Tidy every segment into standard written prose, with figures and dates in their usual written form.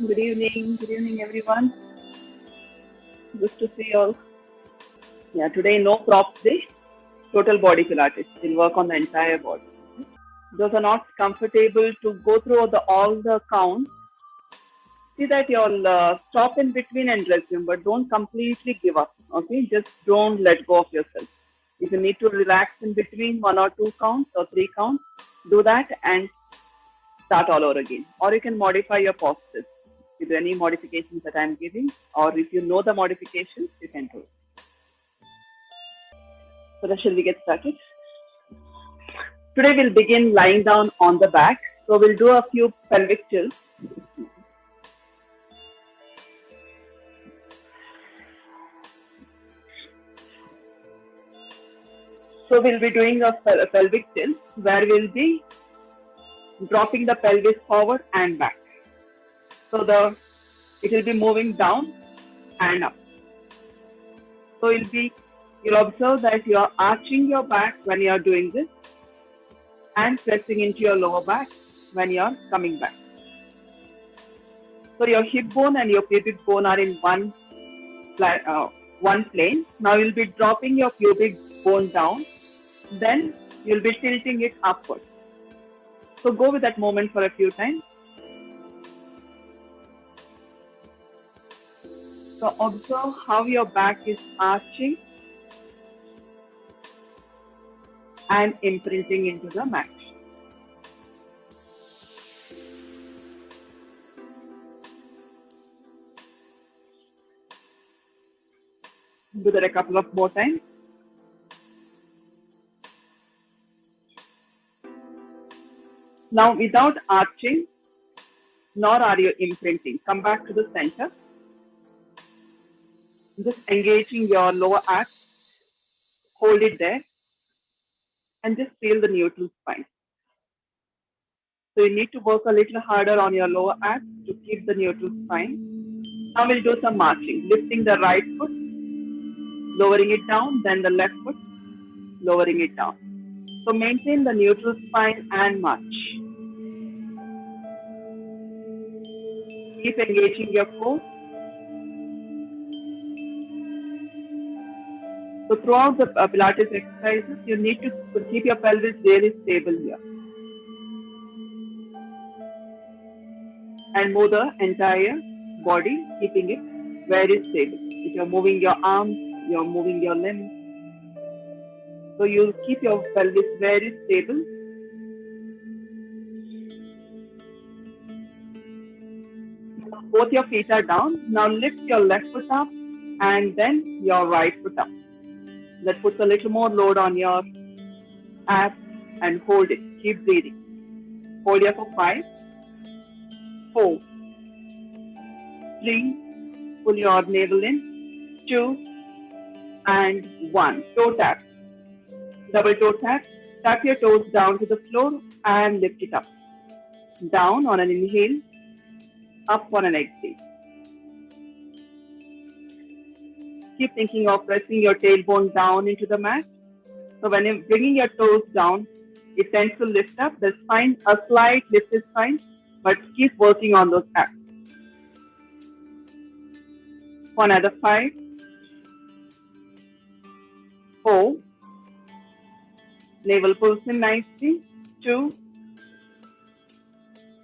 Good evening everyone. Good to see you all. Yeah, today no props day, total body Pilates. We'll work on the entire body. Those are not comfortable to go through all the counts. See that you'll stop in between and resume, but don't completely give up. Okay, just don't let go of yourself. If you need to relax in between one or two counts or three counts, do that and start all over again. Or you can modify your postures with any modifications that I'm giving, or if you know the modifications, you can do it. So then shall we get started? Today we'll begin lying down on the back. So we'll do a few pelvic tilts. So we'll be doing a pelvic tilt where we'll be dropping the pelvis forward and back. So it will be moving down and up. So you'll observe that you are arching your back when you are doing this and pressing into your lower back when you are coming back. So your hip bone and your pubic bone are in one plane. Now you'll be dropping your pubic bone down, then you'll be tilting it upward. So go with that movement for a few times. So observe how your back is arching and imprinting into the mat. Do that a couple of more times. Now without arching, nor are you imprinting, come back to the center. Just engaging your lower abs, hold it there, and just feel the neutral spine. So you need to work a little harder on your lower abs to keep the neutral spine. Now we'll do some marching, lifting the right foot, lowering it down, then the left foot, lowering it down. So maintain the neutral spine and march. Keep engaging your core. So throughout the Pilates exercises, you need to keep your pelvis really stable here. And move the entire body, keeping it very stable. If you're moving your arms, you're moving your limbs. So you'll keep your pelvis very stable. Both your feet are down. Now lift your left foot up and then your right foot up. That puts a little more load on your abs and hold it. Keep breathing. Hold here for 5, 4, 3, pull your navel in, 2, and 1. Toe tap. Double toe tap. Tap your toes down to the floor and lift it up. Down on an inhale, up on an exhale. Keep thinking of pressing your tailbone down into the mat. So when you're bringing your toes down, it tends to lift up. The spine, a slight lift is fine, but keep working on those abs. For another 5, 4, navel pulls in nicely, 2,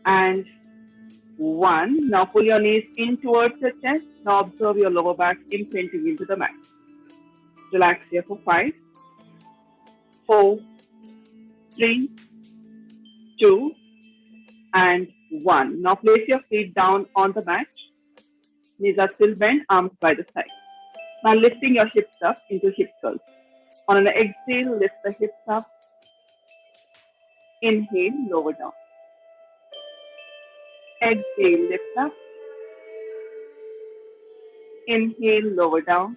and 1. Now pull your knees in towards the chest. Now observe your lower back imprinting into the mat. Relax here for 5, 4, 3, 2, and 1. Now place your feet down on the mat. Knees are still bent, arms by the side. Now lifting your hips up into hip curls. On an exhale, lift the hips up. Inhale, lower down. Exhale, lift up. Inhale, lower down.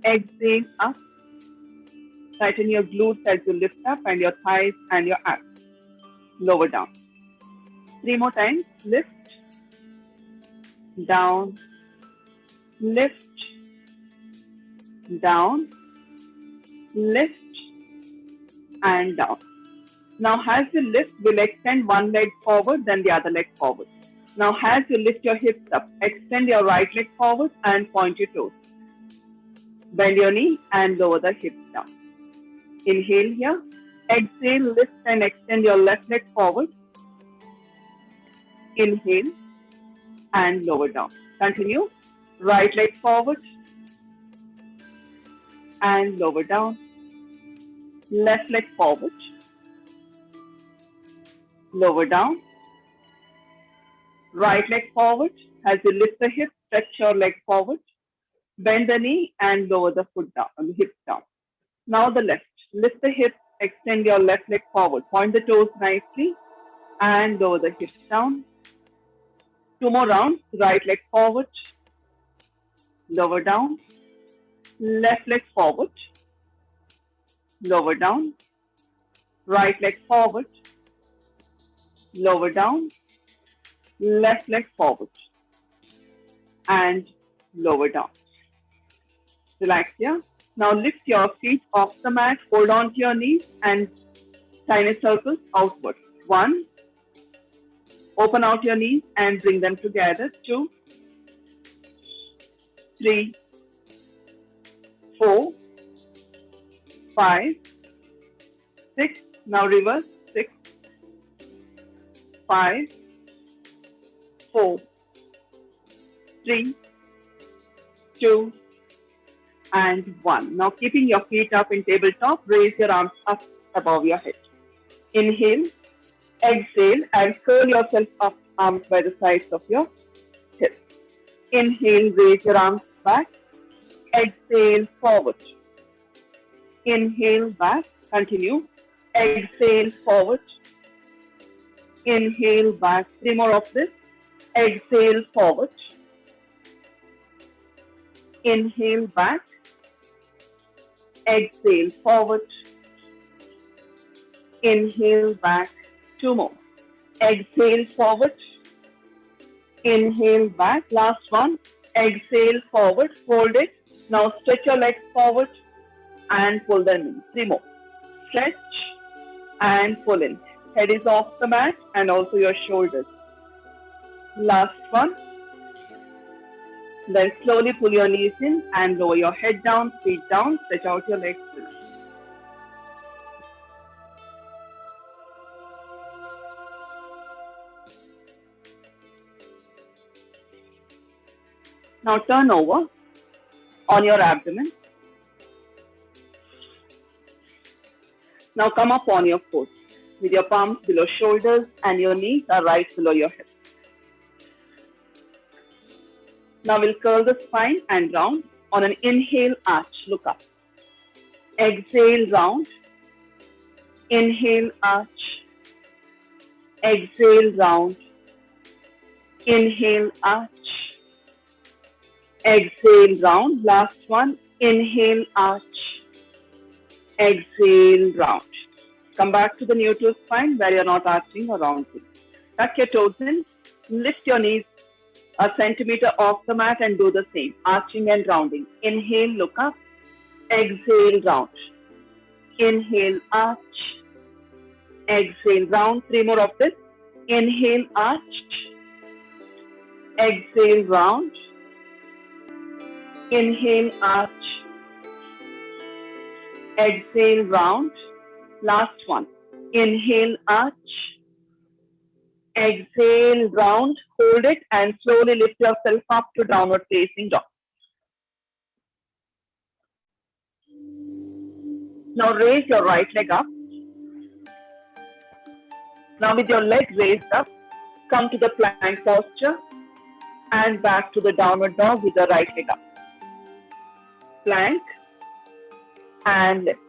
Exhale, up. Tighten your glutes as you lift up and your thighs and your abs. Lower down. 3 more times. Lift. Down. Lift. Down. Lift. And down. Now as you lift, we'll extend one leg forward, then the other leg forward. Now as you lift your hips up, extend your right leg forward and point your toes. Bend your knee and lower the hips down. Inhale here. Exhale, lift and extend your left leg forward. Inhale and lower down. Continue. Right leg forward and lower down. Left leg forward, lower down. Right leg forward. As you lift the hip, stretch your leg forward. Bend the knee and lower the foot down, the hips down. Now the left. Lift the hip, extend your left leg forward. Point the toes nicely and lower the hips down. 2 more rounds. Right leg forward, lower down. Left leg forward, lower down. Right leg forward, lower down. Left leg forward and lower down. Relax here. Now lift your feet off the mat, hold on to your knees and tiny circles outward. 1, open out your knees and bring them together. 2, 3, 4, 5, 6. Now reverse. 6, 5, 4, 3, 2, and 1. Now keeping your feet up in tabletop, raise your arms up above your head. Inhale, exhale, and curl yourself up, arms by the sides of your hips. Inhale, raise your arms back. Exhale, forward. Inhale, back. Continue. Exhale, forward. Inhale, back. 3 more of this. Exhale, forward. Inhale, back. Exhale, forward. Inhale, back. 2 more. Exhale, forward. Inhale, back. Last one. Exhale, forward. Hold it. Now stretch your legs forward and pull the knee. 3 more. Stretch and pull in. Head is off the mat and also your shoulders. Last one. Then slowly pull your knees in and lower your head down, feet down, stretch out your legs. Now turn over on your abdomen. Now come up on your foot with your palms below shoulders and your knees are right below your hips. Now we'll curl the spine and round. On an inhale, arch, look up. Exhale, round. Inhale, arch. Exhale, round. Inhale, arch. Exhale, round. Last one. Inhale, arch. Exhale, round. Come back to the neutral spine where you're not arching or rounding. Tuck your toes in. Lift your knees a centimeter off the mat and do the same. Arching and rounding. Inhale, look up. Exhale, round. Inhale, arch. Exhale, round. 3 more of this. Inhale, arch. Exhale, round. Inhale, arch. Exhale, round. Last one. Inhale, arch. Exhale, round. Hold it and slowly lift yourself up to downward facing dog. Now raise your right leg up. Now with your leg raised up, come to the plank posture and back to the downward dog with the right leg up. Plank and lift.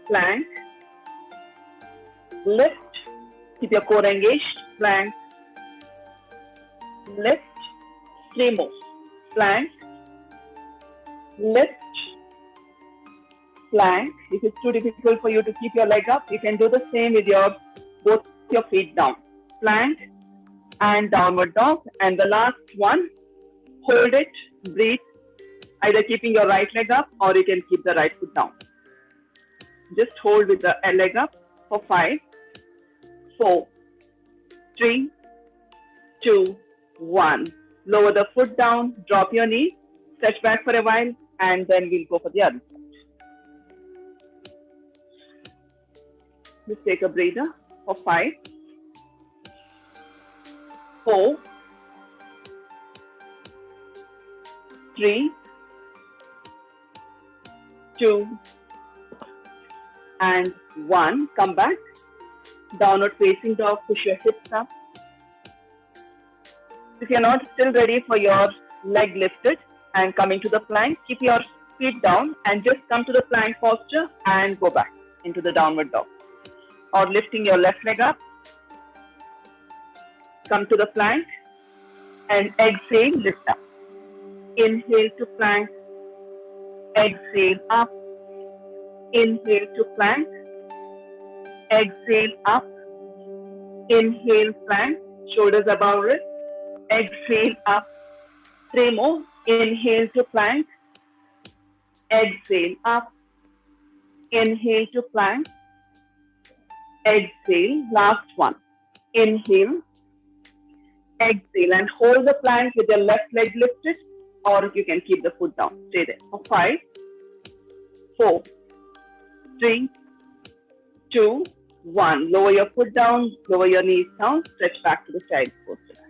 Plank, lift. Keep your core engaged. Plank, lift. 3 more. Plank, lift. Plank. If it's too difficult for you to keep your leg up, you can do the same with both your feet down. Plank and downward dog. And the last one, hold it, breathe. Either keeping your right leg up or you can keep the right foot down. Just hold with the leg up for 5, 4, 3, 2, 1. Lower the foot down, drop your knee, stretch back for a while, and then we'll go for the other side. Just take a breather for 5, 4, 3, 2, and 1. Come back. Downward facing dog, push your hips up. If you're not still ready for your leg lifted and coming to the plank, keep your feet down and just come to the plank posture and go back into the downward dog. Or lifting your left leg up. Come to the plank and exhale, lift up. Inhale to plank. Exhale up. Inhale to plank. Exhale up. Inhale plank. Shoulders above wrist. Exhale up. 3 more. Inhale to plank. Exhale up. Inhale to plank. Exhale. Last one. Inhale. Exhale and hold the plank with your left leg lifted, or you can keep the foot down. Stay there for 5, 4, 3, 2, 1. Lower your foot down, lower your knees down, stretch back to the child's posture.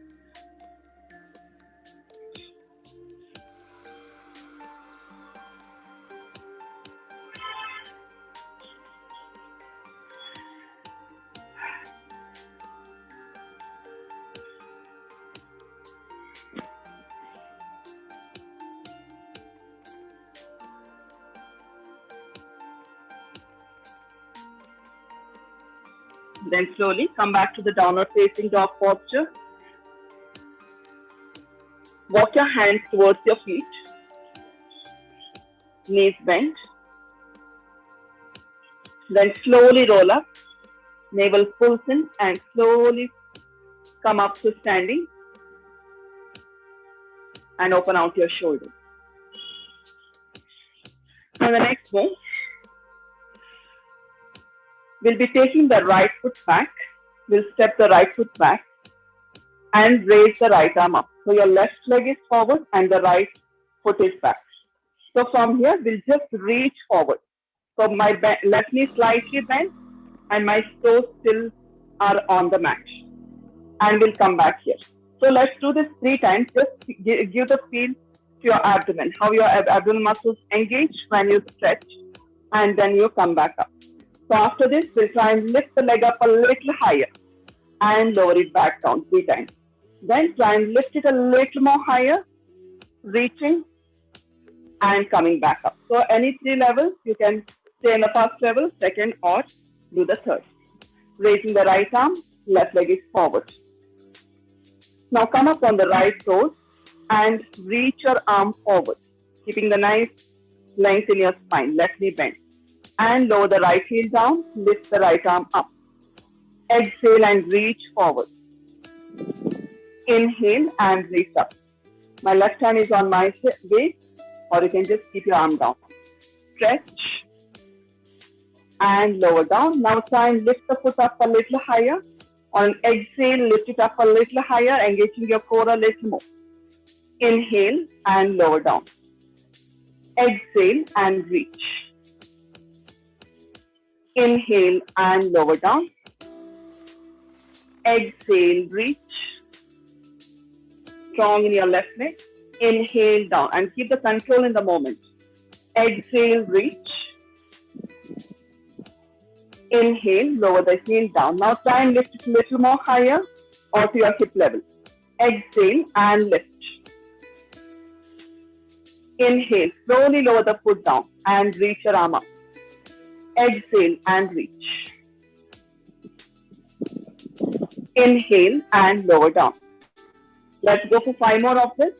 Then slowly come back to the downward facing dog posture. Walk your hands towards your feet. Knees bent. Then slowly roll up. Navel pulls in and slowly come up to standing. And open out your shoulders. Now the next move. We'll be taking the right foot back. We'll step the right foot back and raise the right arm up. So your left leg is forward and the right foot is back. So from here, we'll just reach forward. So my left knee slightly bent and my toes still are on the mat. And we'll come back here. So let's do this 3 times. Just give the feel to your abdomen, how your abdominal muscles engage when you stretch, and then you come back up. So after this, we'll try and lift the leg up a little higher and lower it back down 3 times. Then try and lift it a little more higher, reaching and coming back up. So any 3 levels, you can stay in the first level, second, or do the third. Raising the right arm, left leg is forward. Now come up on the right toes and reach your arm forward, keeping the nice length in your spine, left knee bent. And lower the right heel down, lift the right arm up. Exhale and reach forward. Inhale and reach up. My left hand is on my waist, or you can just keep your arm down. Stretch and lower down. Now try and lift the foot up a little higher. On exhale, lift it up a little higher, engaging your core a little more. Inhale and lower down. Exhale and reach. Inhale and lower down. Exhale, reach. Strong in your left leg. Inhale down and keep the control in the moment. Exhale, reach. Inhale, lower the heel down. Now try and lift it a little more higher or to your hip level. Exhale and lift. Inhale, slowly lower the foot down and reach your arm up. Exhale and reach. Inhale and lower down. Let's go for 5 more of this.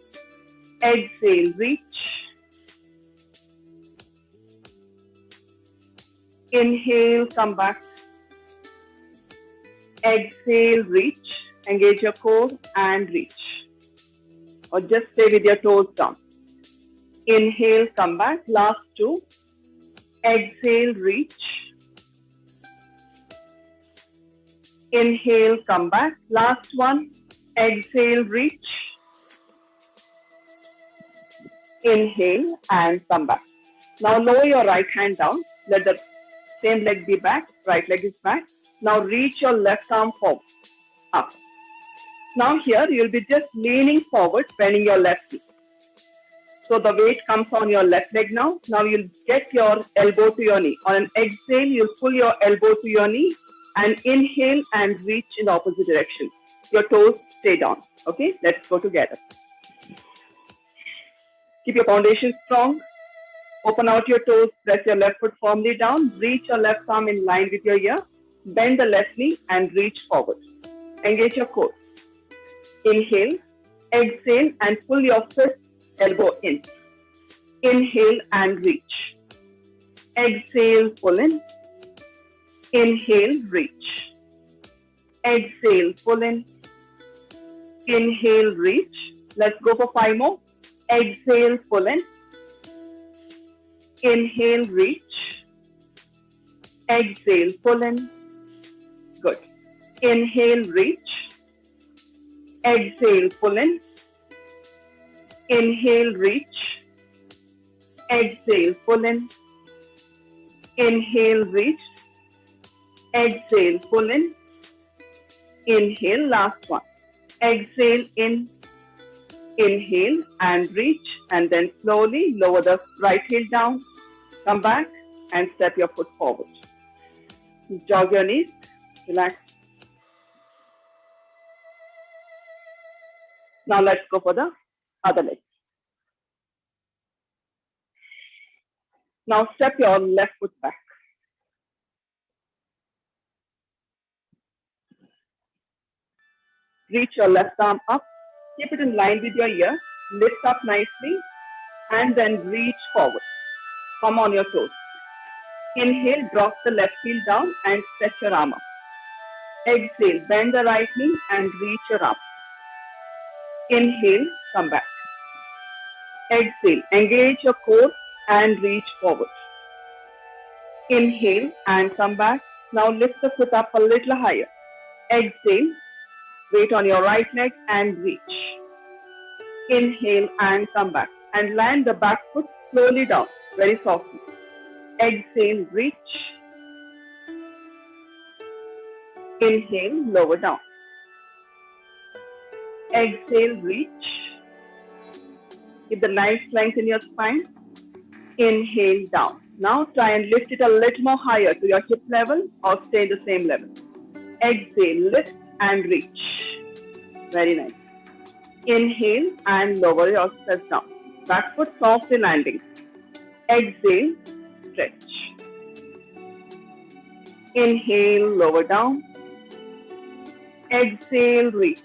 Exhale, reach. Inhale, come back. Exhale, reach. Engage your core and reach. Or just stay with your toes down. Inhale, come back. Last 2. Exhale, reach. Inhale, come back. Last one. Exhale, reach. Inhale and come back. Now lower your right hand down. Let the same leg be back. Right leg is back. Now reach your left arm forward, up. Now here you'll be just leaning forward, bending your left knee. So the weight comes on your left leg now. Now you'll get your elbow to your knee. On an exhale, you'll pull your elbow to your knee and inhale and reach in the opposite direction. Your toes stay down. Okay, let's go together. Keep your foundation strong. Open out your toes, press your left foot firmly down. Reach your left arm in line with your ear. Bend the left knee and reach forward. Engage your core. Inhale, exhale and pull your fifth elbow in. Inhale and reach. Exhale, pull in. Inhale, reach. Exhale, pull in. Inhale, reach. Let's go for 5 more. Exhale, pull in. Inhale, reach. Exhale, pull in. Good. Inhale, reach. Exhale, pull in. Inhale, reach. Exhale, pull in. Inhale, reach. Exhale, pull in. Inhale, last one. Exhale in. Inhale and reach, and then slowly lower the right heel down. Come back and step your foot forward. Jog your knees. Relax. Now let's go for the other leg. Now step your left foot back. Reach your left arm up. Keep it in line with your ear. Lift up nicely and then reach forward. Come on your toes. Inhale, drop the left heel down and stretch your arm up. Exhale, bend the right knee and reach your arm. Inhale, come back. Exhale, engage your core and reach forward. Inhale and come back. Now lift the foot up a little higher. Exhale, weight on your right leg and reach. Inhale and come back. And land the back foot slowly down, very softly. Exhale, reach. Inhale, lower down. Exhale, reach. Keep the nice length in your spine. Inhale, down. Now try and lift it a little more higher to your hip level or stay the same level. Exhale, lift and reach. Very nice. Inhale and lower yourself down. Back foot softly landing. Exhale, stretch. Inhale, lower down. Exhale, reach.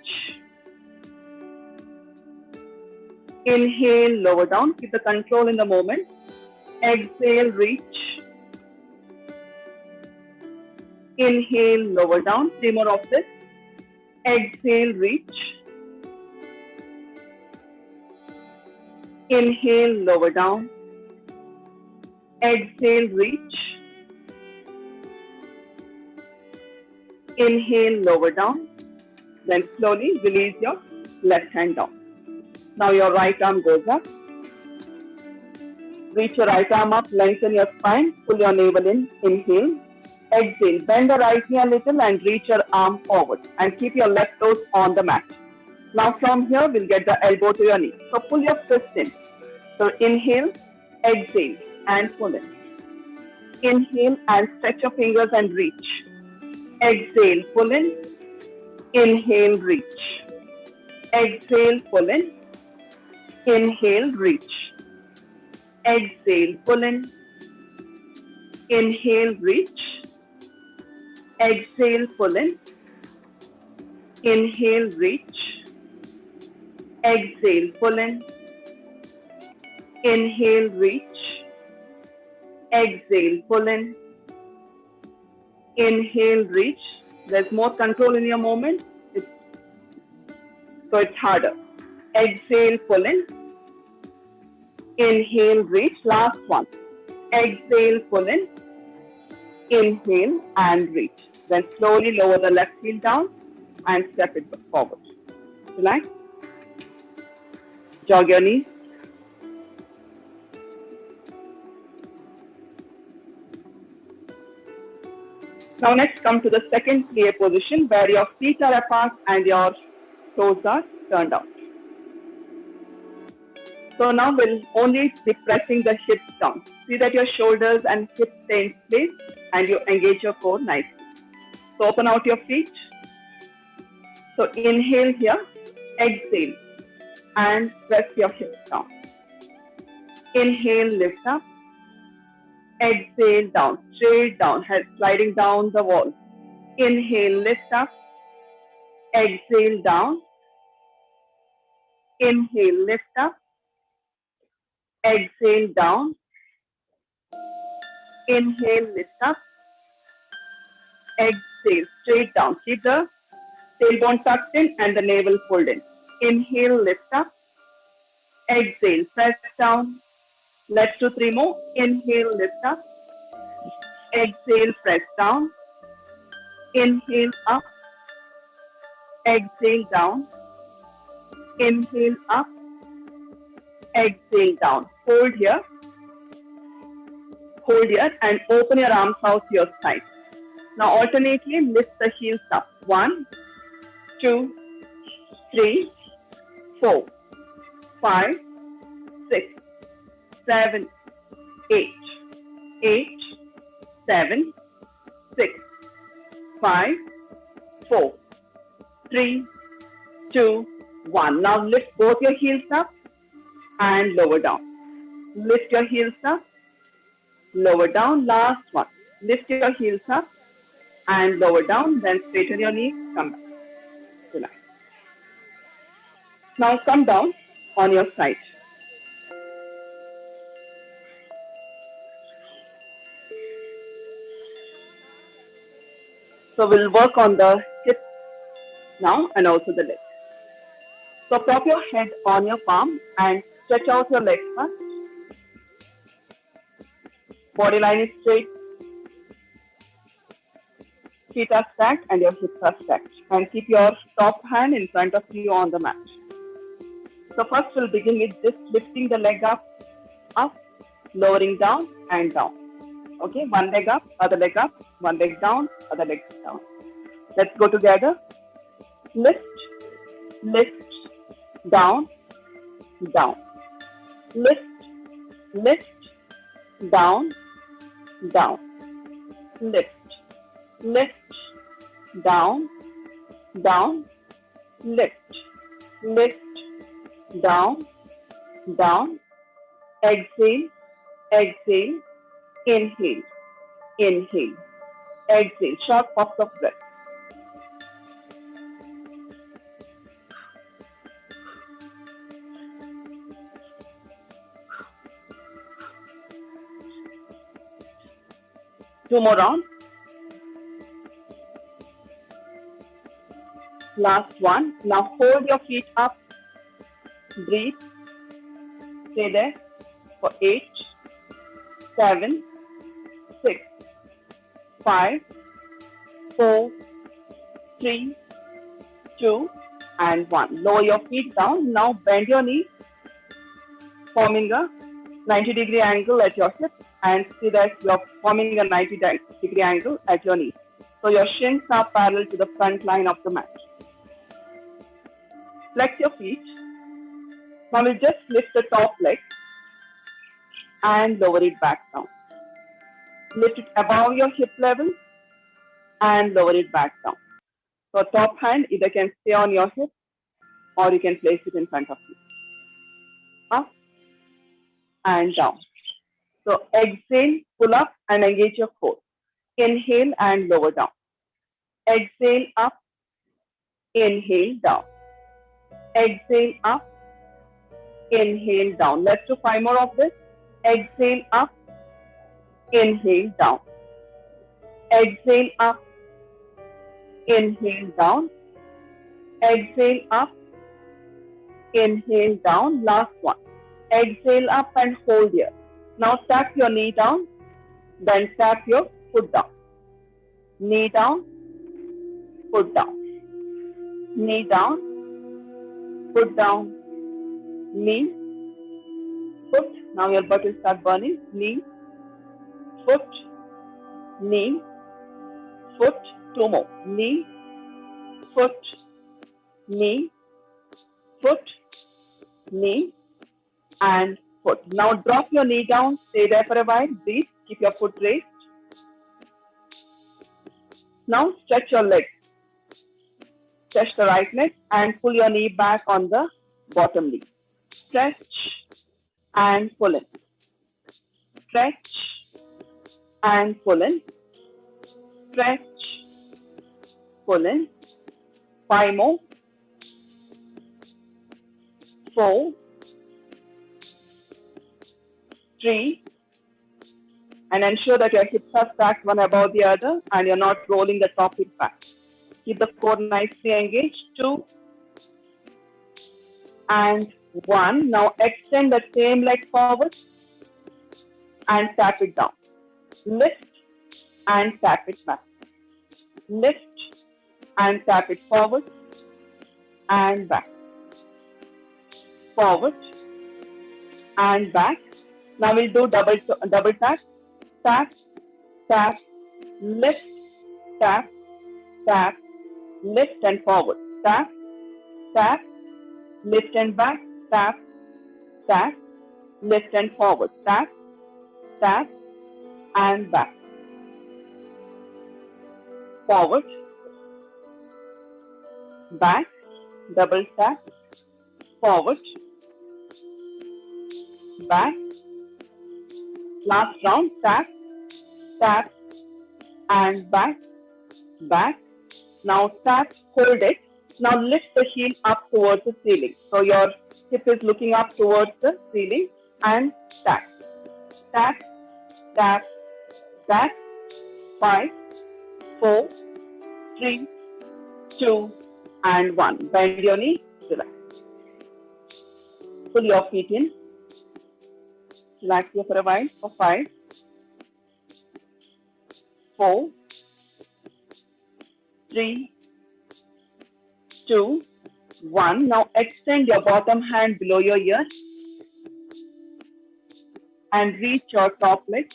Inhale, lower down. Keep the control in the moment. Exhale, reach. Inhale, lower down. 3 more of this. Exhale, reach. Inhale, lower down. Exhale, reach. Inhale, lower down. Then slowly release your left hand down. Now your right arm goes up. Reach your right arm up, lengthen your spine, pull your navel in, inhale. Exhale, bend the right knee a little and reach your arm forward and keep your left toes on the mat. Now from here, we'll get the elbow to your knee. So pull your fist in. So inhale, exhale and pull in. Inhale and stretch your fingers and reach. Exhale, pull in. Inhale, reach. Exhale, pull in. Inhale, reach. Exhale, pull in. Inhale, reach. Exhale, pull in. Inhale, reach. Exhale, pull in. Inhale, reach. Exhale, pull in. Inhale, reach. There's more control in your moment, so it's harder. Exhale, pull in. Inhale, reach. Last one. Exhale, pull in. Inhale and reach. Then slowly lower the left heel down and step it forward. Relax. Jog your knees. Now let's come to the second plie position where your feet are apart and your toes are turned out. So now we'll only be pressing the hips down. See that your shoulders and hips stay in place and you engage your core nicely. So open out your feet. So inhale here, exhale and press your hips down. Inhale, lift up. Exhale, down, straight down, head sliding down the wall. Inhale, lift up. Exhale, down. Inhale, lift up. Exhale, down. Inhale, lift up. Exhale, straight down. Keep the tailbone tucked in and the navel pulled in. Inhale, lift up. Exhale, press down. Let's do 3 more. Inhale, lift up. Exhale, press down. Inhale, up. Exhale, down. Inhale, up. Exhale, down. Hold here. Hold here and open your arms out to your side. Now alternately lift the heels up. 1, 2, 3, 4, 5, 6, 7, 8. 8, 7, 6, 5, 4, 3, 2, 1. Now lift both your heels up and lower down. Lift your heels up, lower down. Last one. Lift your heels up and lower down. Then straighten your knees. Come back. Relax. Now come down on your side. So we'll work on the hips now and also the legs. So prop your head on your palm and stretch out your legs first. Body line is straight. Feet are stacked and your hips are stacked. And keep your top hand in front of you on the mat. So first we'll begin with just lifting the leg up, lowering down and down. Okay, one leg up, one leg down, other leg down. Let's go together. Lift, lift, down, down. Lift, lift, down, down. Lift, lift, down, down. Lift, lift, down, down. Exhale, exhale. Inhale, inhale, exhale, short puffs of breath. Two more rounds. Last one. Now hold your feet up. Breathe. Stay there for 8, 7, 6, 5, 4, 3, 2, and 1. Lower your feet down. Now bend your knees, forming a 90-degree angle at your hips, and see that you're forming a 90-degree angle at your knees. So your shins are parallel to the front line of the mat. Flex your feet. Now we'll just lift the top leg and lower it back down. Lift it above your hip level and lower it back down. So top hand either can stay on your hip or you can place it in front of you. Up and down. So exhale, pull up and engage your core. Inhale and lower down. Exhale up, inhale down. Exhale up, inhale down. Let's do 5 more of this. Exhale up, inhale down. Exhale up, inhale down. Exhale up, inhale down. Last one. Exhale up and hold here. Now tap your knee down, then tap your foot down. Knee down, foot down. Knee down, foot down, knee, foot. Now your butt will start burning. Knee, foot, knee, foot. Two more. Knee, foot, knee, foot, knee, and foot. Now drop your knee down. Stay there for a while. Breathe. Keep your foot raised. Now stretch your leg. Stretch the right leg and pull your knee back on the bottom knee. Stretch and pull in. Stretch and pull in. Stretch, pull in. 5 more. 4, 3, and ensure that your hips are stacked one above the other and you're not rolling the top hip back. Keep the core nicely engaged. 2 and 1. Now extend the same leg forward and tap it down. Lift and tap it back. Lift and tap it forward and back. Forward and back. Now we'll do double tap. Tap, tap, lift, tap, tap, lift and forward. Tap, tap, lift and back. Tap, tap, lift and forward. Tap, tap, and back. Forward, back, double tap, forward, back. Last round, tap, tap, and back, back. Now tap, hold it. Now lift the heel up towards the ceiling. So your hip is looking up towards the ceiling and tap, tap, tap, tap. 5, 4, 3, 2, and 1. Bend your knee, relax. Pull your feet in. Relax here for a while for 5, 4, 3, 2, 1. Now extend your bottom hand below your ear and reach your top leg.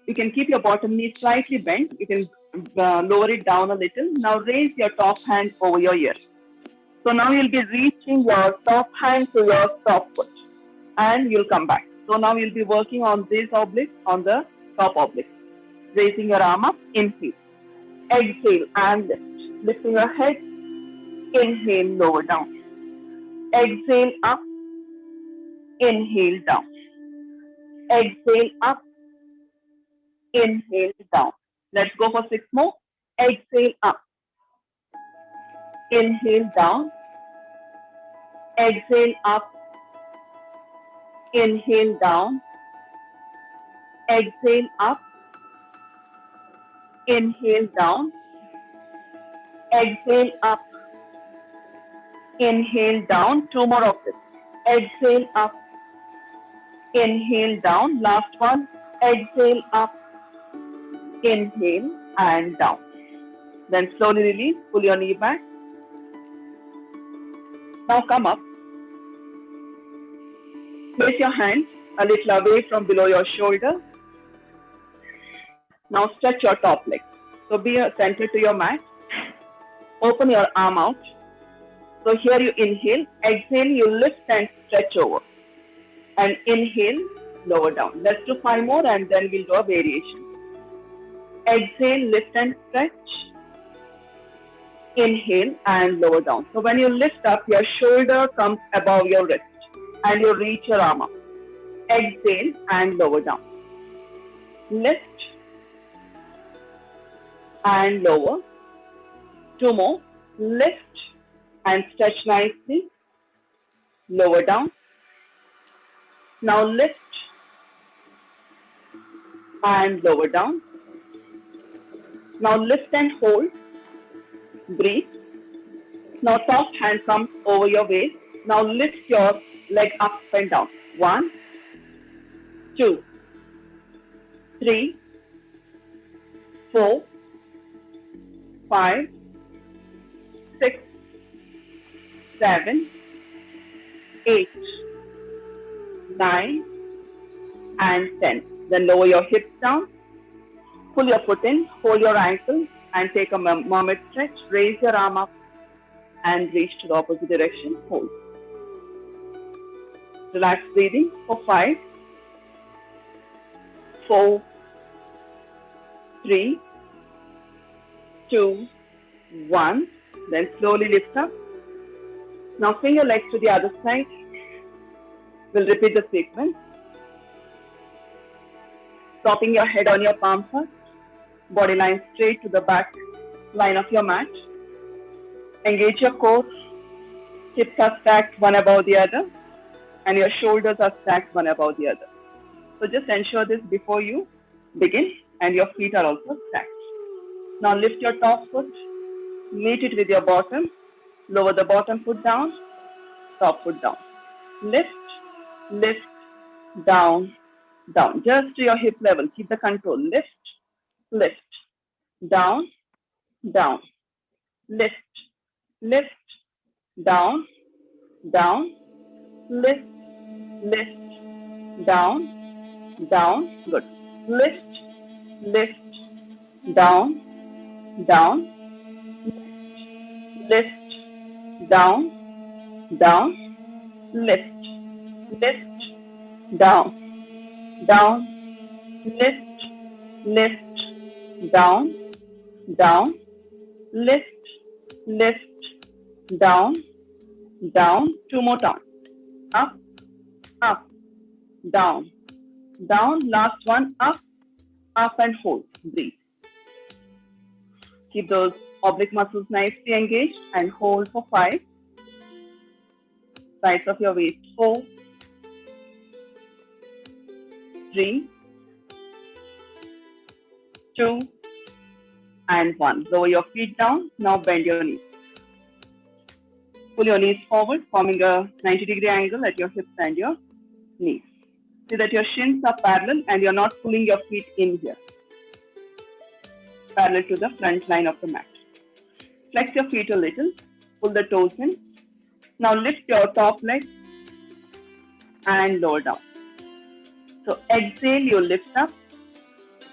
You can keep your bottom knee slightly bent. You can lower it down a little. Now raise your top hand over your ear. So now you'll be reaching your top hand to your top foot and you'll come back. So now you'll be working on this oblique, on the top oblique. Raising your arm up, inhale. Exhale and lift. Lifting your head, inhale, lower down. Exhale up, inhale down. Exhale up, inhale down. Let's go for 6 more. Exhale up. Inhale down. Exhale up. Inhale down. Exhale up. Inhale down. Exhale up. Inhale down. 2 more of this. Exhale up. Inhale down. Last one. Exhale up. Inhale and down. Then slowly release. Pull your knee back. Now come up. Place your hands a little away from below your shoulder. Now stretch your top leg. So be centered to your mat. Open your arm out. So here you inhale. Exhale, you lift and stretch over. And inhale, lower down. Let's do 5 more and then we'll do a variation. Exhale, lift and stretch. Inhale and lower down. So when you lift up, your shoulder comes above your wrist and you reach your arm up. Exhale and lower down. Lift and lower. 2 more. Lift and stretch nicely. Lower down. Now lift and lower down. Now lift and hold. Breathe. Now top hand comes over your waist. Now lift your leg up and down. 1, 2, 3, 4, 5, 6, 7, 8, 9, and 10. Then lower your hips down, pull your foot in, hold your ankle, and take a mermaid stretch. Raise your arm up and reach to the opposite direction. Hold. Relax breathing for 5, 4, 3, 2, 1. Then slowly lift up. Now swing your legs to the other side. We'll repeat the sequence. Stopping your head on your palm first. Body line straight to the back line of your mat. Engage your core. Hips are stacked one above the other, and your shoulders are stacked one above the other. So just ensure this before you begin, and your feet are also stacked. Now lift your top foot, meet it with your bottom, lower the bottom foot down, top foot down. Lift, lift, down, down. Just to your hip level. Keep the control. Lift, lift, down, down. Lift, lift, down, down. Lift, lift, down, down. Good. Lift, lift, down, down. Lift, down, down. Lift, lift, down, down. Lift, lift, down, down. Lift, lift, down, down. 2 more times. Up, up, down, down. Last one. Up, up, and hold. Breathe. Keep those oblique muscles nicely engaged and hold for 5. Sides of your waist. 4, 3, 2, and 1. Lower your feet down. Now bend your knees. Pull your knees forward, forming a 90-degree angle at your hips and your knees. See that your shins are parallel and you're not pulling your feet in here. Parallel to the front line of the mat. Flex your feet a little. Pull the toes in. Now lift your top leg and lower down. So exhale, you lift up.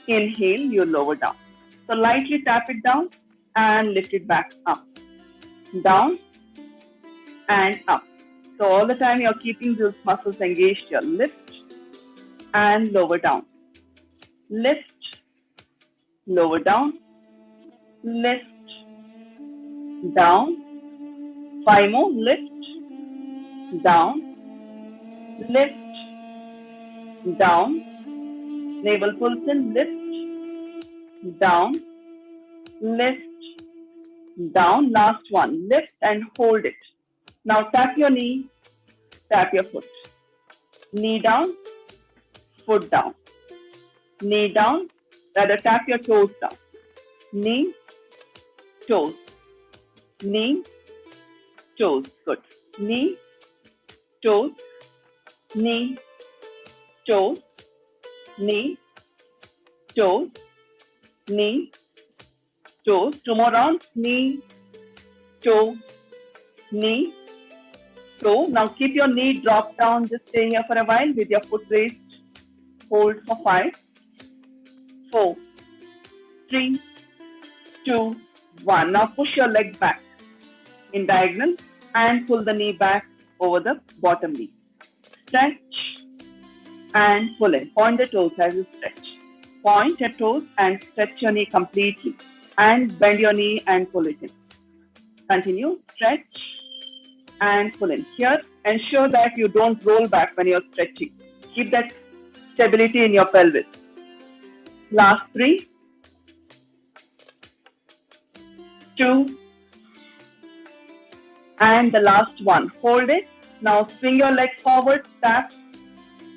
Inhale, you lower down. So lightly tap it down and lift it back up. Down and up. So all the time you're keeping those muscles engaged here. Lift and lower down. Lift, lower down. Lift, down. 5 more. Lift, down. Lift, down. Navel pulls in. Lift, down. Lift, down. Last one. Lift and hold it. Now tap your knee, tap your foot. Knee down, foot down. Knee down, rather tap your toes down. Knee, toes. Knee, toes. Good. Knee, toes. Knee, toes. Knee, toes. Knee, toes. 2 more rounds. Knee, toe, knee, toe. Now keep your knee drop down. Just stay here for a while with your foot raised. Hold for 5, 4, 3, 2, 1. Now push your leg back in diagonal and pull the knee back over the bottom knee. Stretch and pull in. Point the toes as you stretch. Point your toes and stretch your knee completely. And bend your knee and pull it in. Continue. Stretch and pull in. Here, ensure that you don't roll back when you're stretching. Keep that stability in your pelvis. Last 3, 2, and the last one. Hold it. Now swing your leg forward, tap,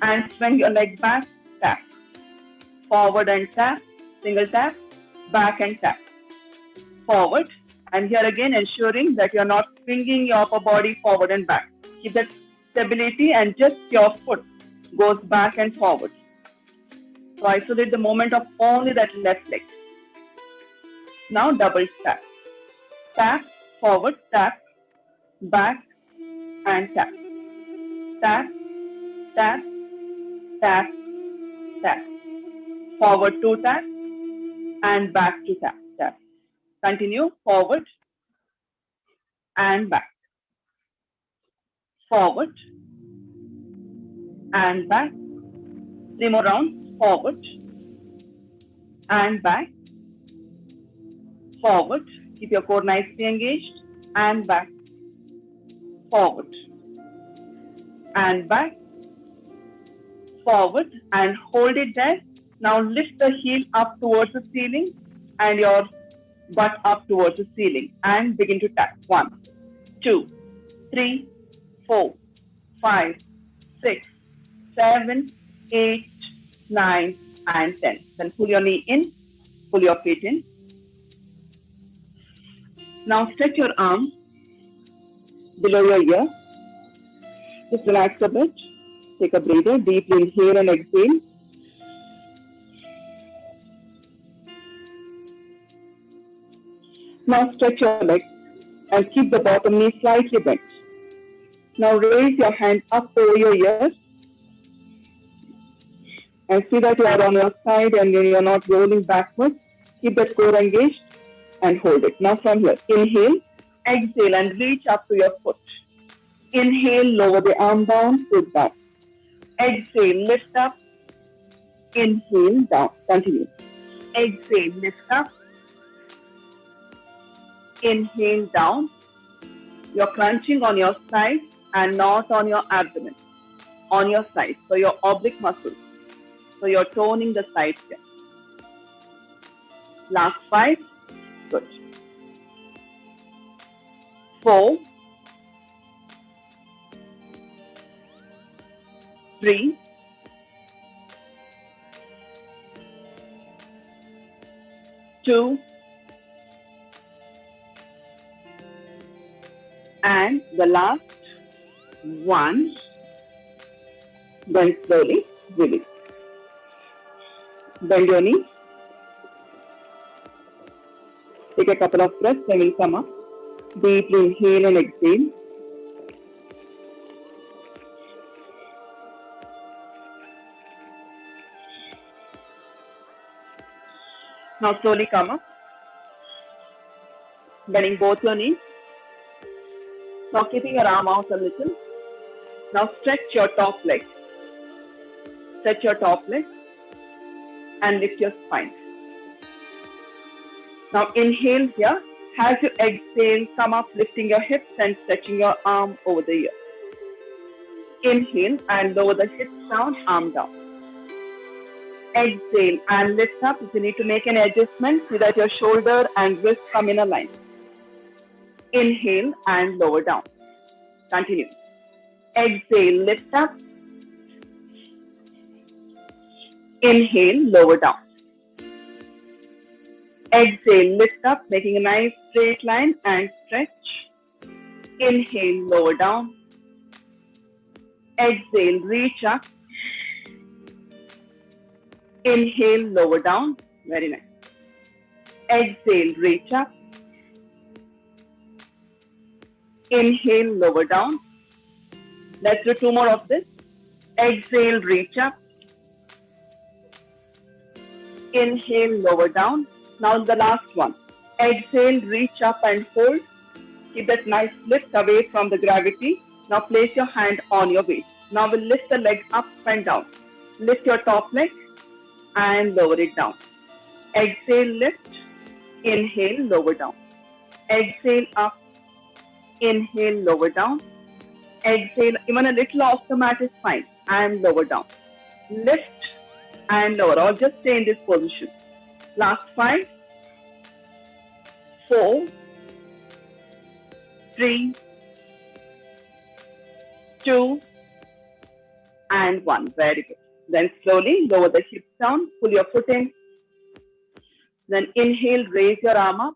and swing your leg back, tap. Forward and tap, single tap, back and tap. Forward. And here again, ensuring that you're not swinging your upper body forward and back. Keep that stability and just your foot goes back and forward. So isolate the movement of only that left leg. Now double tap. Tap, forward, tap, back, and tap. Tap, tap, tap, tap. Forward 2 tap and back to tap, tap. Continue, forward and back. Forward and back. 3 more rounds, forward and back. Forward, keep your core nicely engaged, and back. Forward and back. Forward and hold it there. Now lift the heel up towards the ceiling and your butt up towards the ceiling and begin to tap. 1, 2, 3, 4, 5, 6, 7, 8, 9, and 10. Then pull your knee in, pull your feet in. Now stretch your arms below your ear. Just relax a bit. Take a breather. Deeply inhale and exhale. Now stretch your legs and keep the bottom knee slightly bent. Now raise your hand up over your ears and see that you are on your side and you are not rolling backwards. Keep that core engaged and hold it. Now from here, inhale, exhale and reach up to your foot. Inhale, lower the arm down, foot down. Exhale, lift up. Inhale, down. Continue. Exhale, lift up. Inhale, down. You're crunching on your side and not on your abdomen. On your side, so your oblique muscles. So you're toning the sides here. Last 5. Good. 4, 3, 2, and the last 1. Then slowly release. Bend your knees. Take a couple of breaths and we'll come up. Deeply inhale and exhale. Now slowly come up. Bending both your knees. Now keeping your arm out a little. Now stretch your top leg. Stretch your top leg and lift your spine. Now inhale here. As you exhale, come up, lifting your hips and stretching your arm over the ear. Inhale and lower the hips down, arm down. Exhale and lift up. If you need to make an adjustment, see that your shoulder and wrist come in a line. Inhale and lower down. Continue. Exhale, lift up. Inhale, lower down. Exhale, lift up, making a nice straight line and stretch. Inhale, lower down. Exhale, reach up. Inhale, lower down. Very nice. Exhale, reach up. Inhale, lower down. Let's do 2 more of this. Exhale, reach up. Inhale, lower down. Now the last one. Exhale, reach up and hold. Keep that nice lift away from the gravity. Now place your hand on your waist. Now we'll lift the leg up and down. Lift your top leg and lower it down. Exhale, lift. Inhale, lower down. Exhale, up. Inhale, lower down. Exhale, even a little off the mat is fine. And lower down. Lift and lower, or just stay in this position. Last 5, 4, 3, 2, and 1. Very good. Then slowly lower the hips down, pull your foot in. Then inhale, raise your arm up.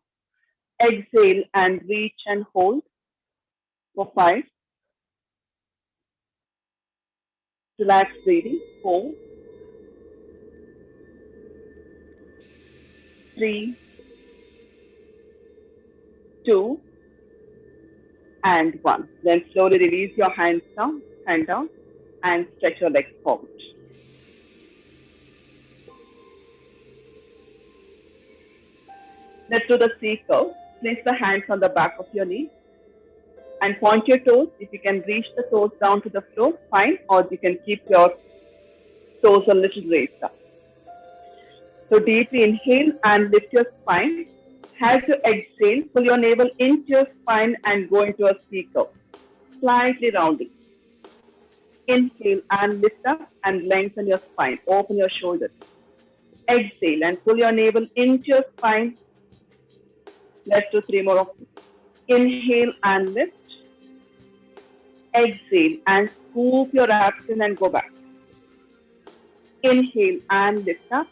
Exhale and reach and hold for 5. Relax breathing. 4, 3, 2, and 1. Then slowly release your hand down, and stretch your legs forward. Let's do the C curl. Place the hands on the back of your knee and point your toes. If you can reach the toes down to the floor, fine, or you can keep your toes a little raised up. So deeply inhale and lift your spine. As you exhale, pull your navel into your spine and go into a C curl, slightly rounding. Inhale and lift up and lengthen your spine. Open your shoulders. Exhale and pull your navel into your spine. Let's do 3 more of this. Inhale and lift. Exhale and scoop your abs in and go back. Inhale and lift up.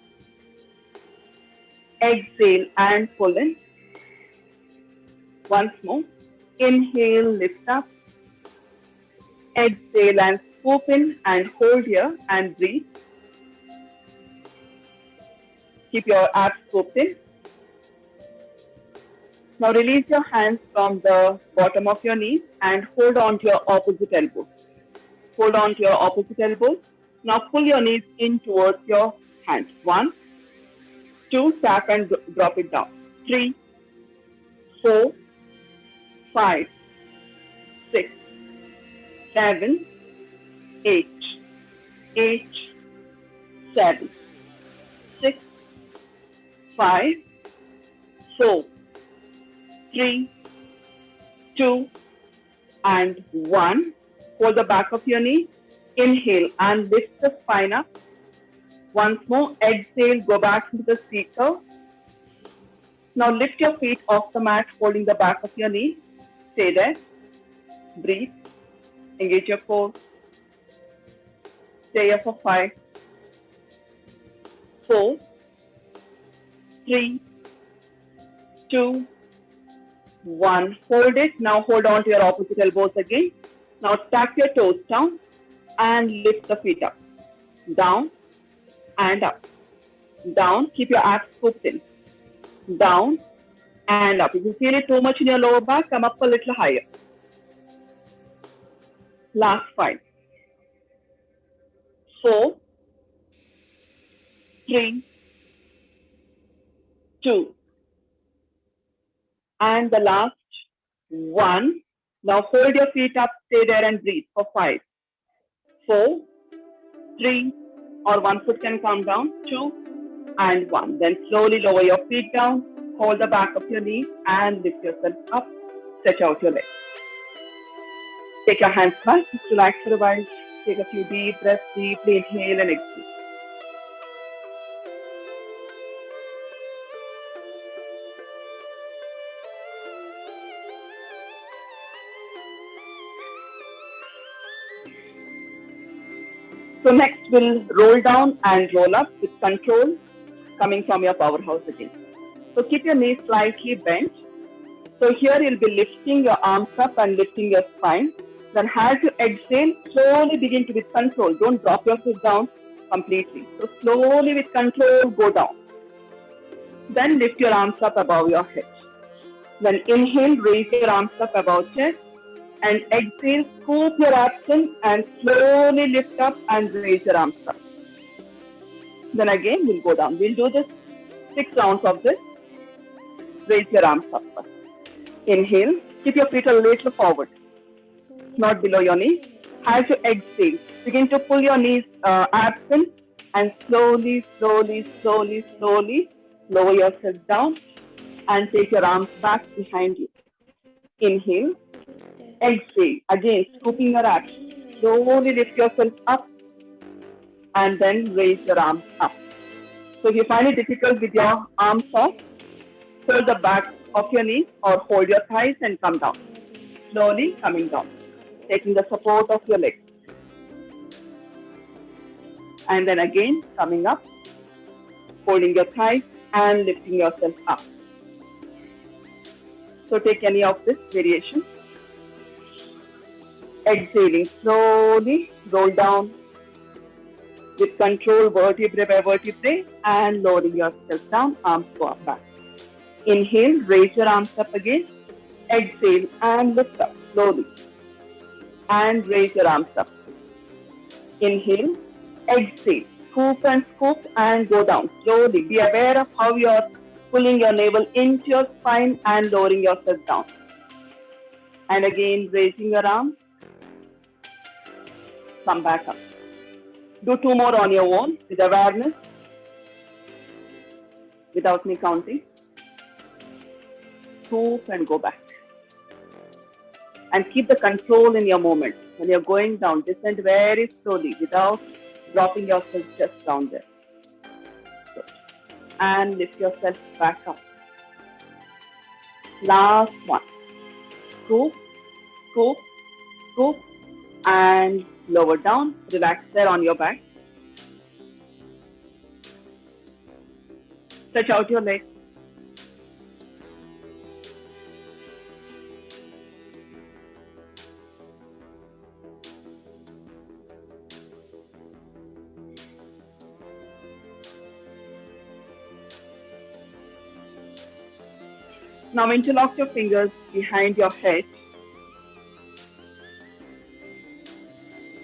Exhale and pull in. Once more. Inhale, lift up. Exhale and scoop in and hold here and breathe. Keep your abs scooped in. Now release your hands from the bottom of your knees and hold on to your opposite elbows. Hold on to your opposite elbows. Now pull your knees in towards your hands. 1, 2, tap and drop it down. 3, 4, 5, 6, 7, 8, 8, 7, 6, 5, 4, 3, 2, and 1. Hold the back of your knee. Inhale and lift the spine up. Once more, exhale, go back into the C curl. Now lift your feet off the mat, holding the back of your knee. Stay there. Breathe. Engage your core. Stay here for 5, 4, 3, 2, 1. Hold it. Now hold on to your opposite elbows again. Now tap your toes down and lift the feet up. Down and up. Down. Keep your abs scooped in. Down and up. If you feel it too much in your lower back, come up a little higher. Last 5, 4, 3, 2, and the last 1. Now hold your feet up, stay there and breathe for 5, 4, 3, or 1 foot can come down, 2, and 1. Then slowly lower your feet down, hold the back of your knees and lift yourself up, stretch out your legs. Take your hands back, just relax for a while, take a few deep breaths, deeply inhale and exhale. So next we'll roll down and roll up with control coming from your powerhouse again. So keep your knees slightly bent. So here you'll be lifting your arms up and lifting your spine. Then as you exhale, slowly begin to with control. Don't drop yourself down completely. So slowly with control, go down. Then lift your arms up above your head. Then inhale, raise your arms up above chest. And exhale, scoop your abs in and slowly lift up and raise your arms up. Then again, we'll go down. We'll do this 6 rounds of this. Raise your arms up first. Inhale, keep your feet a little forward, not below your knees. As you exhale, begin to pull your knees, abs in and slowly, slowly, slowly, slowly lower yourself down and take your arms back behind you. Inhale. Exhale, again scooping your abs. Slowly lift yourself up and then raise your arms up. So if you find it difficult with your arms off, hold the back of your knees or hold your thighs and come down. Slowly coming down, taking the support of your legs. And then again coming up, holding your thighs and lifting yourself up. So take any of this variation. Exhaling, slowly roll down with control, vertebrae by vertebrae, and lowering yourself down, arms go up back. Inhale, raise your arms up again. Exhale and lift up. slowly. And raise your arms up. Inhale, exhale, scoop and go down slowly. Be aware of how you're pulling your navel into your spine and lowering yourself down. And again, raising your arms, come back up. Do 2 more on your own with awareness, without me counting. Scoop and go back. And keep the control in your movement. When you're going down, descend very slowly without dropping yourself just down there. Good. And lift yourself back up. Last one. Scoop, and lower down. Relax there on your back. Stretch out your legs. Now interlock your fingers behind your head.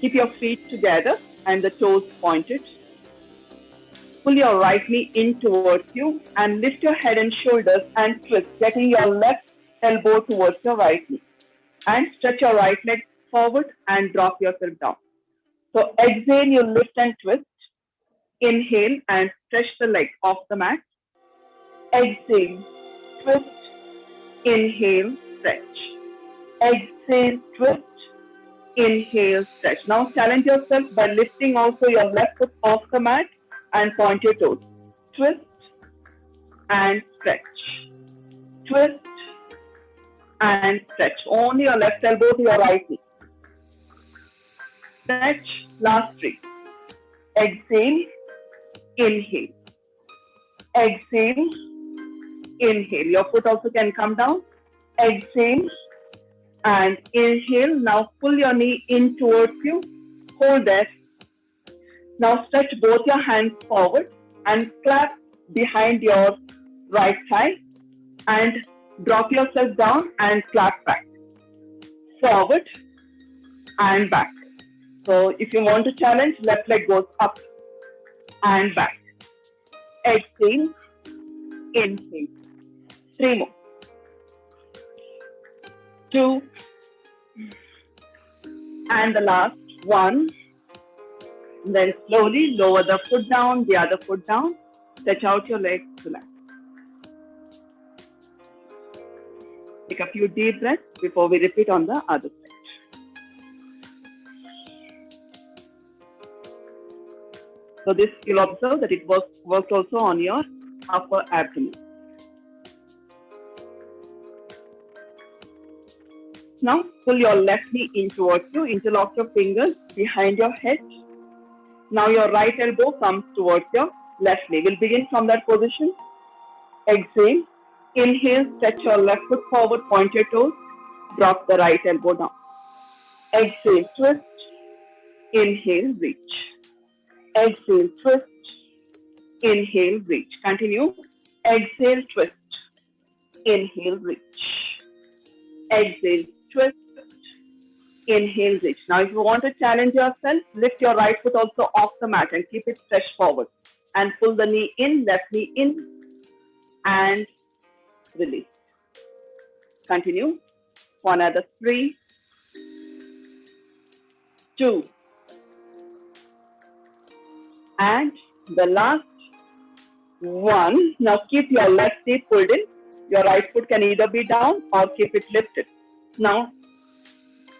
Keep your feet together and the toes pointed. Pull your right knee in towards you and lift your head and shoulders and twist, getting your left elbow towards your right knee. And stretch your right leg forward and drop yourself down. So exhale, you lift and twist. Inhale and stretch the leg off the mat. Exhale, twist. Inhale, stretch. Exhale, twist. Inhale, stretch. Now challenge yourself by lifting also your left foot off the mat and point your toes. Twist and stretch. Twist and stretch. Only your left elbow to your right knee. Stretch. Last 3. Exhale. Inhale. Exhale. Inhale. Your foot also can come down. Exhale and inhale. Now pull your knee in towards you. Hold there. Now stretch both your hands forward and clap behind your right thigh and drop yourself down and clap back. Forward and back. So if you want to challenge, left leg goes up and back. Exhale. Inhale. 3 more. 2. And the last 1. Then slowly lower the foot down, the other foot down. Stretch out your legs, relax. Take a few deep breaths before we repeat on the other side. So this, you'll observe that it works also on your upper abdomen. Now pull your left knee in towards you, interlock your fingers behind your head. Now your right elbow comes towards your left knee. We'll begin from that position. Exhale. Inhale, stretch your left foot forward, point your toes, drop the right elbow down. Exhale, twist. Inhale, reach. Exhale, twist. Inhale, reach. Continue. Exhale, twist. Inhale, reach. Exhale, twist. Inhale, reach. Now if you want to challenge yourself, lift your right foot also off the mat and keep it stretched forward. And pull the knee in, left knee in, and release. Continue. For another 3, 2, and the last 1. Now keep your left knee pulled in. Your right foot can either be down or keep it lifted. Now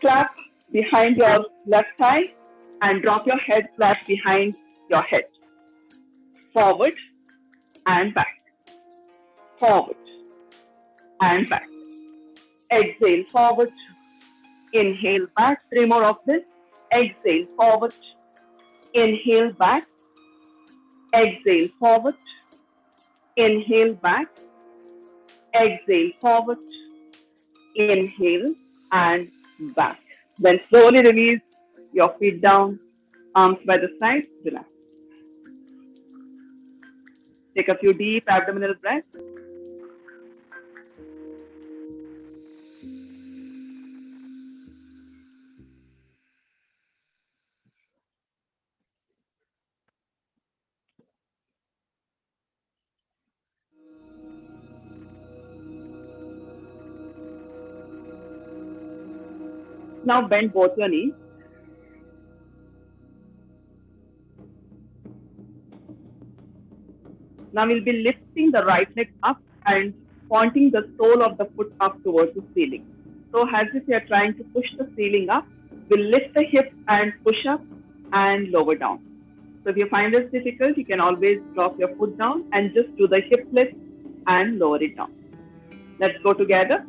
clap behind your left thigh and drop your head flat behind your head. Forward and back. Forward and back. Exhale, forward. Inhale, back. 3 more of this. Exhale, forward. Inhale, back. Exhale, forward. Inhale, back. Exhale, forward. Inhale and back. Then slowly release your feet down, arms by the side, relax. Take a few deep abdominal breaths. Now bend both your knees. Now we'll be lifting the right leg up and pointing the sole of the foot up towards the ceiling. So as if you're trying to push the ceiling up, we'll lift the hips and push up and lower down. So if you find this difficult, you can always drop your foot down and just do the hip lift and lower it down. Let's go together.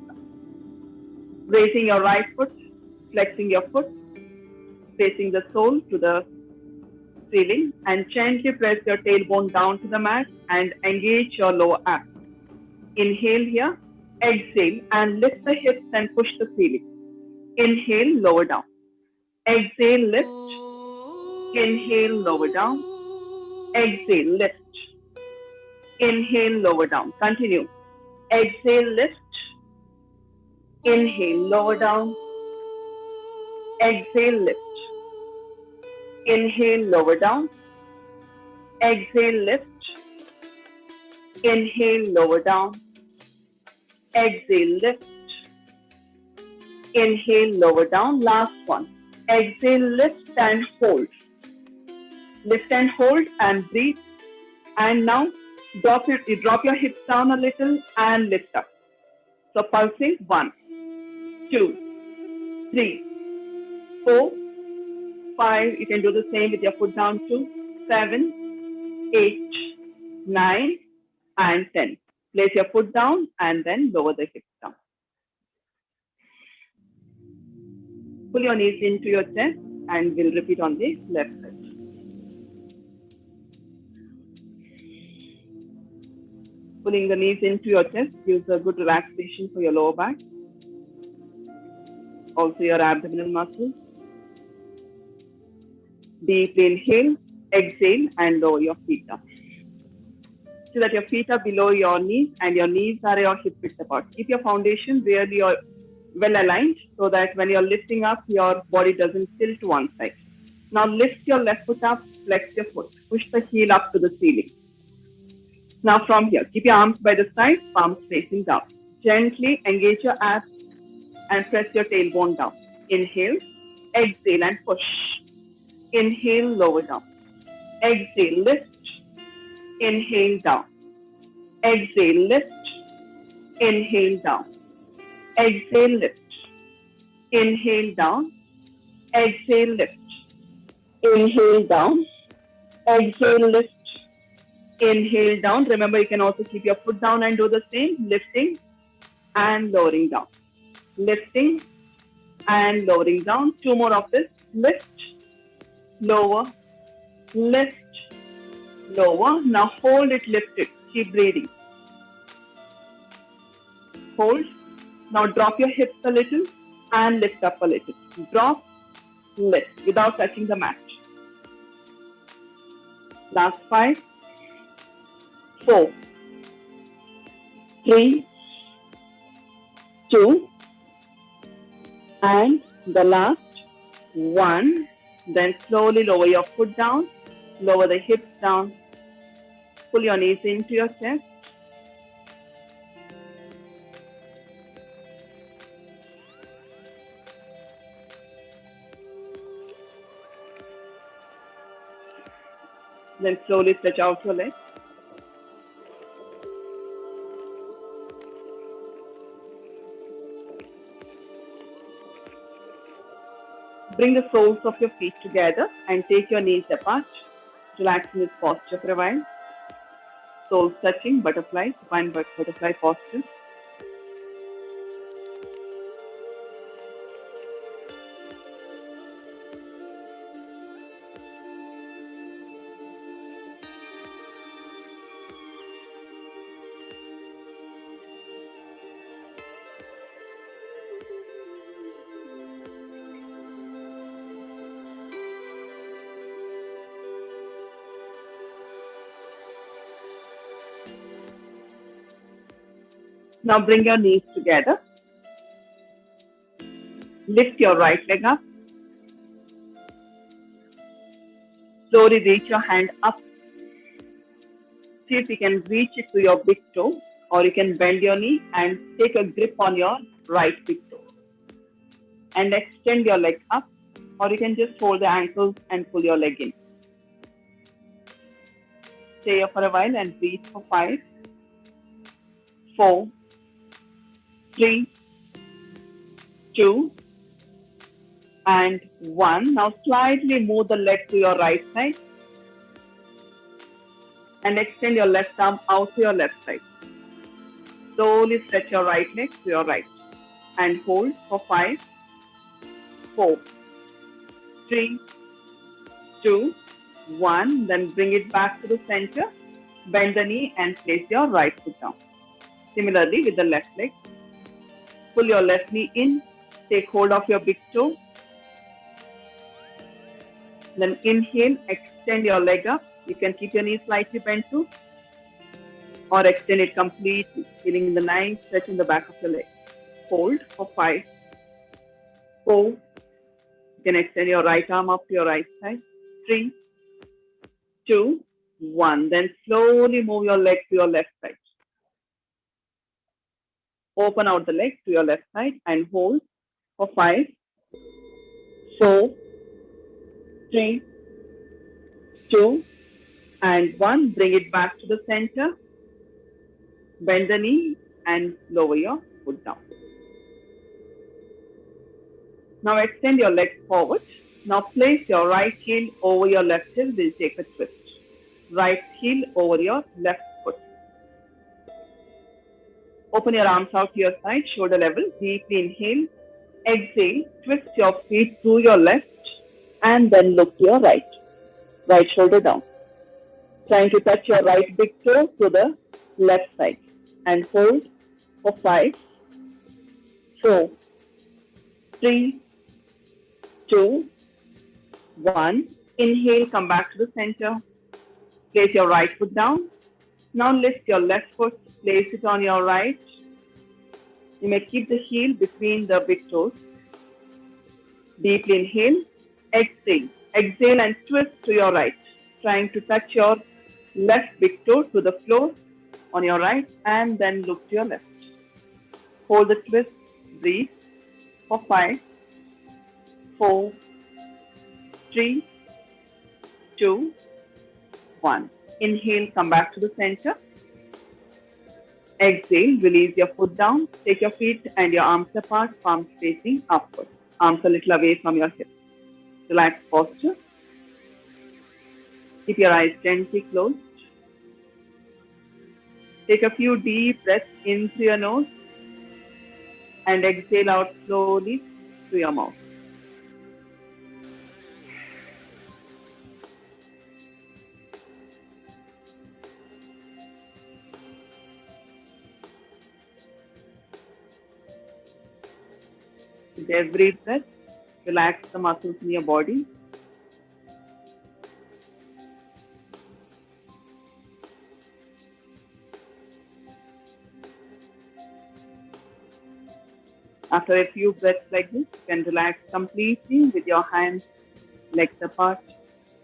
Raising your right foot, flexing your foot, facing the sole to the ceiling, and gently press your tailbone down to the mat and engage your lower abs. Inhale here, exhale and lift the hips and push the ceiling. Inhale, lower down. Exhale, lift. Inhale, lower down. Exhale, lift. Inhale, lower down. Continue. Exhale, lift. Inhale, lower down. Exhale, lift. Inhale, lower down. Exhale, lift. Inhale, lower down. Exhale, lift. Inhale, lower down. Last one. Exhale, lift and hold. Lift and hold and breathe. And now drop your hips down a little and lift up. So pulsing 1, 2, 3, 4, 5. You can do the same with your foot down 2, 7, 8, 9, and 10. Place your foot down and then lower the hips down. Pull your knees into your chest and we'll repeat on the left side. Pulling the knees into your chest gives a good relaxation for your lower back. Also your abdominal muscles. Deeply inhale, exhale, and lower your feet up. So that your feet are below your knees and your knees are your hip width apart. Keep your foundation really well aligned so that when you're lifting up, your body doesn't tilt to one side. Now lift your left foot up, flex your foot, push the heel up to the ceiling. Now from here, keep your arms by the side, palms facing down. Gently engage your abs and press your tailbone down. Inhale, exhale and push. Inhale, lower down. Exhale, lift. Inhale, down. Exhale, lift. Inhale, down. Exhale, lift. Inhale, down. Exhale, lift. Inhale, down. Exhale, lift. Inhale, down. Remember, you can also keep your foot down and do the same. Lifting and lowering down. Lifting and lowering down. 2 more of this. Lift, lower, lift, lower. Now hold it, lift it. Keep breathing. Hold. Now drop your hips a little and lift up a little. Drop, lift without touching the mat. Last 5, 4, 3, 2, and the last 1. Then slowly lower your foot down, lower the hips down, pull your knees into your chest. Then slowly stretch out your legs. Bring the soles of your feet together and take your knees apart. Relax in this posture for a while. Soles touching, butterfly, supine butterfly posture. Now bring your knees together. Lift your right leg up. Slowly reach your hand up. See if you can reach it to your big toe, or you can bend your knee and take a grip on your right big toe. and extend your leg up, or you can just hold the ankles and pull your leg in. Stay here for a while and breathe for 5, 4, 3, 2, and 1. Now slightly move the leg to your right side and extend your left arm out to your left side. Slowly stretch your right leg to your right and hold for 5, 4, 3, 2, 1. Then bring it back to the center. Bend the knee and place your right foot down. Similarly with the left leg. Pull your left knee in. Take hold of your big toe. Then inhale, extend your leg up. You can keep your knee slightly bent too, or extend it completely, feeling the nice stretch in the back of the leg. Hold for 5, 4. You can extend your right arm up to your right side. 3, 2, 1. Then slowly move your leg to your left side. Open out the leg to your left side and hold for 5, 4, 3, 2, and 1. Bring it back to the center. Bend the knee and lower your foot down. Now extend your legs forward. Now place your right heel over your left heel. Then take a twist. Right heel over your left foot. Open your arms out to your side, shoulder level. Deeply inhale. Exhale. Twist your feet to your left and then look to your right. Right shoulder down. Trying to touch your right big toe to the left side. And hold for 5, 4, 3, 2, 1. Inhale, come back to the center. Place your right foot down. Now lift your left foot, place it on your right. You may keep the heel between the big toes. Deeply inhale, exhale. Exhale and twist to your right. Trying to touch your left big toe to the floor on your right and then look to your left. Hold the twist, breathe for 5, 4, 3, 2, 1. Inhale, come back to the center. Exhale, release your foot down. Take your feet and your arms apart, palms facing upward. Arms a little away from your hips. Relax posture. Keep your eyes gently closed. Take a few deep breaths in through your nose and exhale out slowly through your mouth. With every breath, relax the muscles in your body. After a few breaths like this, you can relax completely with your hands, legs apart.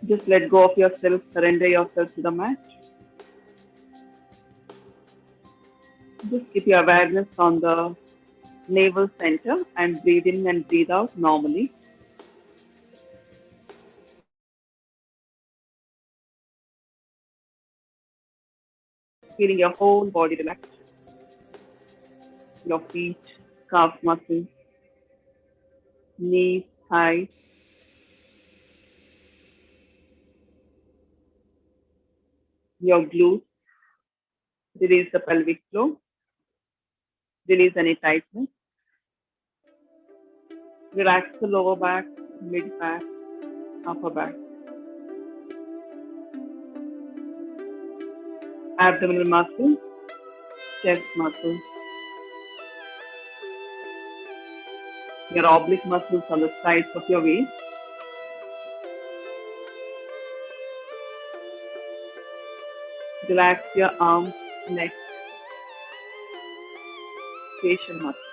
Just let go of yourself, surrender yourself to the mat. Just keep your awareness on the navel center and breathe in and breathe out normally. Feeling your whole body relaxed. Your feet, calf muscles, knees, thighs. Your glutes. Release the pelvic floor. Release any tightness. Relax the lower back, mid back, upper back. Abdominal muscles, chest muscles. Your oblique muscles on the sides of your waist. Relax your arms, neck, facial muscles.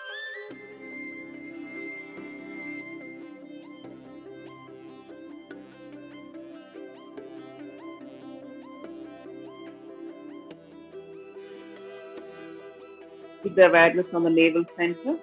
Keep the awareness on the navel center.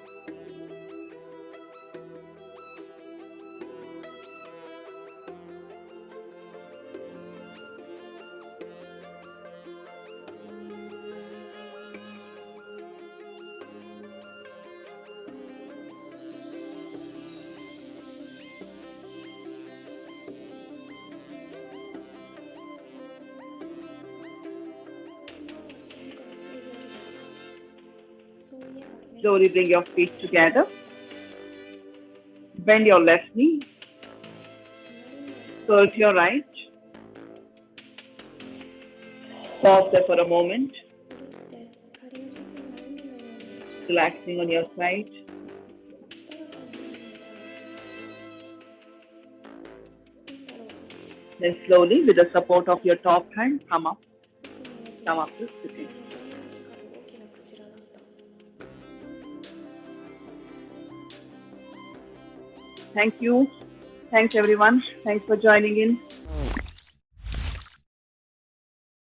Slowly bring your feet together. Bend your left knee. Curl to your right. Pause there for a moment. Relaxing on your side. Then slowly, with the support of your top hand, come up to sitting. Thank you. Thanks everyone. Thanks for joining in.